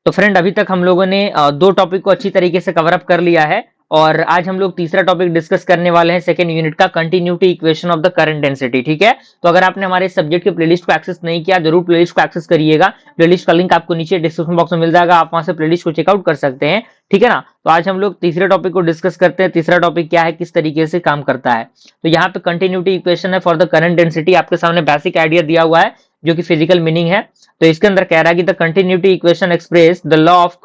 तो फ्रेंड अभी तक हम लोगों ने दो टॉपिक को अच्छी तरीके से कवर अप कर लिया है और आज हम लोग तीसरा टॉपिक डिस्कस करने वाले हैं सेकंड यूनिट का continuity equation of the current density. ठीक है, तो अगर आपने हमारे सब्जेक्ट के प्लेलिस्ट को एक्सेस नहीं किया जरूर प्लेलिस्ट को एक्सेस करिएगा। प्लेलिस्ट का लिंक आपको नीचे डिस्क्रिप्शन बॉक्स में मिल जाएगा, आप वहां से प्लेलिस्ट को चेकआउट कर सकते हैं। ठीक है ना, तो आज हम लोग तीसरे टॉपिक को डिस्कस करते हैं। तीसरा टॉपिक क्या है, किस तरीके से काम करता है। तो यहाँ पे कंटिन्यूटी इक्वेशन है फॉर द करंट डेंसिटी, आपके सामने बेसिक आइडिया दिया हुआ है जो कि फिजिकल मीनिंग है। तो इसके अंदर कह रहा है कि the continuity equation express the law of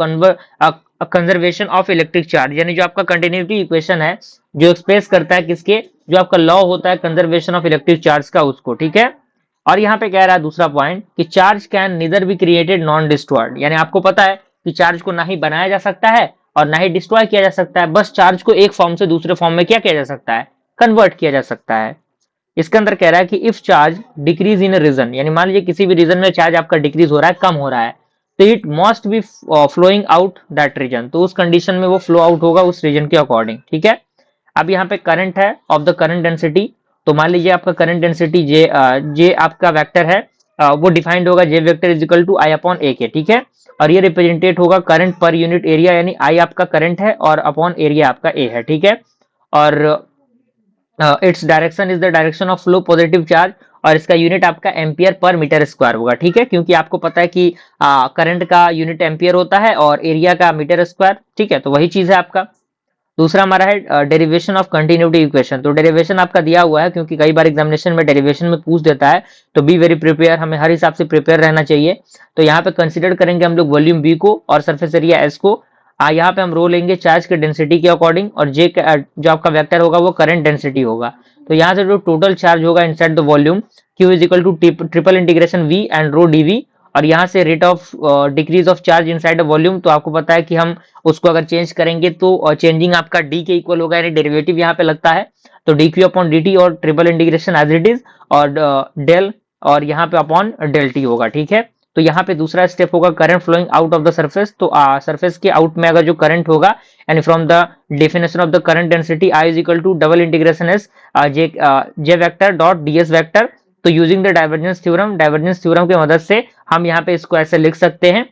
conservation of electric charge, यानी जो आपका कंटिन्यूटी इक्वेशन है जो एक्सप्रेस करता है किसके, जो आपका लॉ होता है कंजर्वेशन ऑफ इलेक्ट्रिक चार्ज का, उसको। ठीक है, और यहाँ पे कह रहा है दूसरा पॉइंट कि charge can neither be created non destroyed, यानी आपको पता है कि चार्ज को ना ही बनाया जा सकता है और ना ही डिस्ट्रॉय किया जा सकता है, बस चार्ज को एक फॉर्म से दूसरे फॉर्म में क्या किया जा सकता है, कन्वर्ट किया जा सकता है। इसके अंदर कह रहा है कि if charge decrease in region, यानी मान लीजिए किसी भी रीजन में चार्ज आपका डिक्रीज हो रहा है, कम हो रहा है, तो it must be flowing out that region, तो उस कंडीशन में वो फ्लो आउट होगा उस रीजन के अकॉर्डिंग। ठीक है, अब यहाँ पे करंट है ऑफ द करंट डेंसिटी, तो मान लीजिए आपका करंट डेंसिटी जे आपका वेक्टर है, वो डिफाइंड होगा j vector is equal to i upon a k. ठीक है, और ये रिप्रेजेंटेट होगा करंट पर यूनिट एरिया, यानी आई आपका करंट है और अपॉन एरिया आपका ए है। ठीक है, और its direction is the direction of flow positive charge, और इसका यूनिट आपका एम्पियर पर मीटर स्क्वायर होगा। ठीक है, क्योंकि आपको पता है कि करंट का यूनिट एम्पियर होता है और एरिया का मीटर स्क्वायर। ठीक है, तो वही चीज है आपका। दूसरा हमारा है डेरिवेशन ऑफ कंटिन्यूटी इक्वेशन, तो डेरिवेशन आपका दिया हुआ है क्योंकि कई बार एग्जामिनेशन में डेरिवेशन में पूछ देता है, तो बी वेरी प्रिपेयर, हमें हर हिसाब से प्रिपेयर रहना चाहिए। तो यहाँ पे कंसिडर करेंगे हम लोग वॉल्यूम बी को और सरफेस एरिया एस को। यहाँ पे हम रो लेंगे चार्ज के डेंसिटी के अकॉर्डिंग, और जे जो आपका वेक्टर होगा वो करंट डेंसिटी होगा। तो यहाँ से जो टोटल चार्ज होगा inside the volume Q is equal to triple integration V and rho D V, और यहाँ से rate of decrease of charge inside the volume, तो आपको पता है कि हम उसको अगर चेंज करेंगे तो चेंजिंग आपका डी के इक्वल होगा, यानी डेरिवेटिव यहाँ पे लगता है, तो d q upon d t और triple integration as it is, और डेल और यहाँ पे अपॉन डेल टी होगा। ठीक है, तो यहाँ पे दूसरा स्टेप होगा current flowing out of the surface, तो सरफेस के आउट में अगर जो करंट होगा, यानी from the definition of the current density I is equal to double integration S J vector dot D S vector, तो यूजिंग द डाइवर्जेंस थ्योरम की मदद से हम यहाँ पे इसको ऐसे लिख सकते हैं।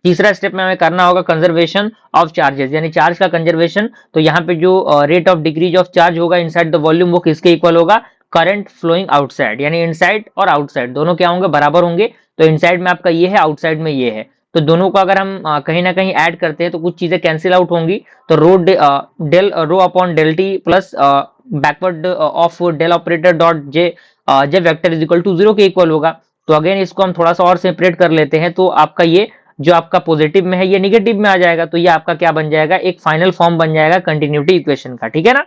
तीसरा स्टेप में हमें करना होगा कंजर्वेशन ऑफ चार्जेस, यानी चार्ज का कंजर्वेशन, तो यहाँ पे जो rate of decrease of charge होगा इनसाइड द वॉल्यूम वो किसके इक्वल होगा, करंट फ्लोइंग आउटसाइड, यानी इनसाइड और आउटसाइड दोनों क्या होंगे, बराबर होंगे। तो इनसाइड में आपका ये है, आउटसाइड में ये है, तो दोनों को अगर हम कहीं ना कहीं ऐड करते हैं तो कुछ चीजें कैंसिल आउट होंगी, तो del rho upon del T plus backward of del operator dot J J vector is equal to zero के इक्वल होगा। तो अगेन इसको हम थोड़ा सा और सेपरेट कर लेते हैं, तो आपका ये जो आपका पॉजिटिव में है ये निगेटिव में आ जाएगा, तो ये आपका क्या बन जाएगा, एक फाइनल फॉर्म बन जाएगा कंटिन्यूटी इक्वेशन का। ठीक है ना,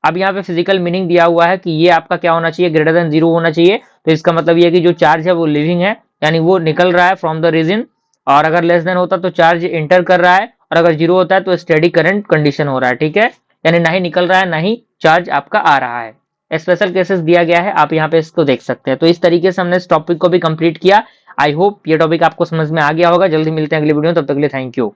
अब यहाँ पे फिजिकल मीनिंग दिया हुआ है कि ये आपका क्या होना चाहिए, ग्रेटर देन जीरो होना चाहिए, तो इसका मतलब ये है कि जो चार्ज है वो लिविंग है, यानी वो निकल रहा है फ्रॉम द रीजन, और अगर लेस देन होता तो चार्ज इंटर कर रहा है, और अगर जीरो होता है तो स्टेडी करंट कंडीशन हो रहा है। ठीक है, यानी ना ही निकल रहा है ना ही चार्ज आपका आ रहा है। स्पेशल केसेस दिया गया है, आप यहाँ पे इसको देख सकते हैं। तो इस तरीके से हमने इस टॉपिक को भी कंप्लीट किया। आई होप ये टॉपिक आपको समझ में आ गया होगा। जल्दी मिलते हैं अगली वीडियो में, तब तक के लिए थैंक यू।